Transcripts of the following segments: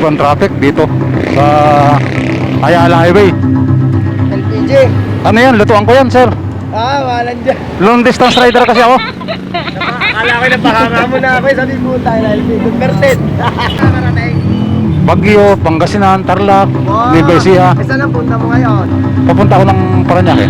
po ang traffic dito sa Ayala Highway. LPG. Ano yan? Lutuan ko yan, sir. Walang dyan. Long distance rider kasi ako. Akala ko na bahanga mo na ako. Sabi mo tayo na LPG. Percent. Nakarating. Baguio, Pangasinan, Tarlac, Nueva Ecija. Saan ang punta mo ngayon? Papunta ako ng Parañaque.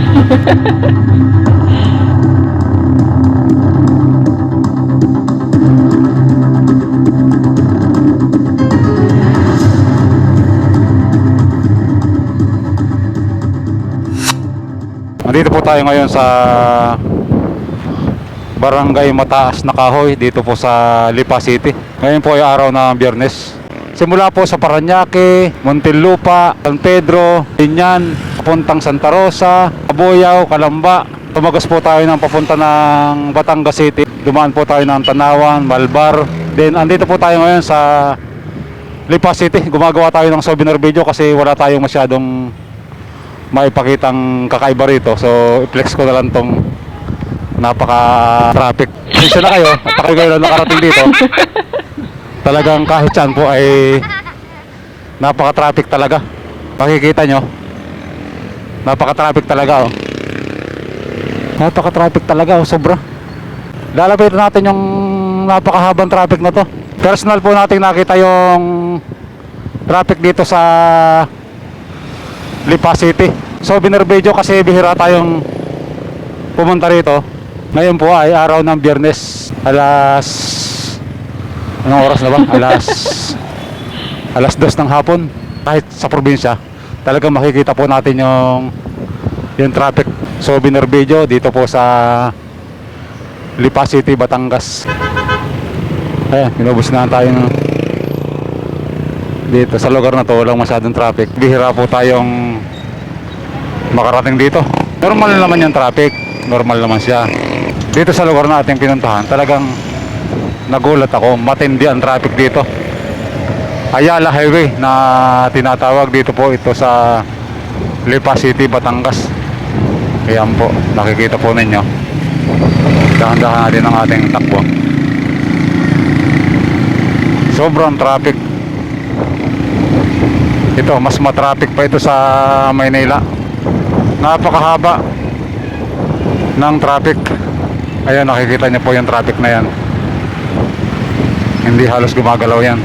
Nandito po tayo ngayon sa Barangay Mataas na Kahoy, dito po sa Lipa City. Ngayon po ay araw ng Biyernes. Simula po sa Parañaque, Muntinlupa, San Pedro, Binyan, papuntang Santa Rosa, Cabuyao, Calamba. Tumagas po tayo ng papunta ng Batangas City. Dumaan po tayo ng Tanawan, Malbar. Then andito po tayo ngayon sa Lipa City. Gumagawa tayo ng souvenir video kasi wala tayong masyadong maipakitang kakaiba rito. So i-flex ko na lang tong napaka-traffic. Pasensya na kayo at ako kayo lang nakarating dito. Talagang kahit saan po ay napaka-traffic talaga. Makikita nyo, napaka-traffic talaga, oh. Napaka-traffic talaga, oh, sobra. Lalapitan natin yung napakahabang traffic na to. Personal po natin nakita yung traffic dito sa Lipa City. Souvenir video kasi bihira tayong pumunta rito. Ngayon po ay araw ng Biyernes, anong oras na ba? Alas 2 ng hapon. Kahit sa probinsya, talagang makikita po natin yung traffic. Souvenir video dito po sa Lipa City, Batangas. Ayan, inubos na tayo dito sa lugar na to. Walang masyadong traffic. Bihira po tayong makarating dito. Normal naman yung traffic, normal naman siya. Dito sa lugar na ating pinuntahan, talagang nagulat ako, matindi ang traffic dito. Ayala Highway na tinatawag, dito po ito sa Lipa City, Batangas. Ayan po, nakikita po ninyo. Dahan-dahan natin ang ating takbo. Sobrang traffic. Ito, mas matraffic pa ito sa Maynila. Napakahaba ng traffic. Ayan, nakikita niyo po yung traffic na yan. Hindi halos gumagalaw yan.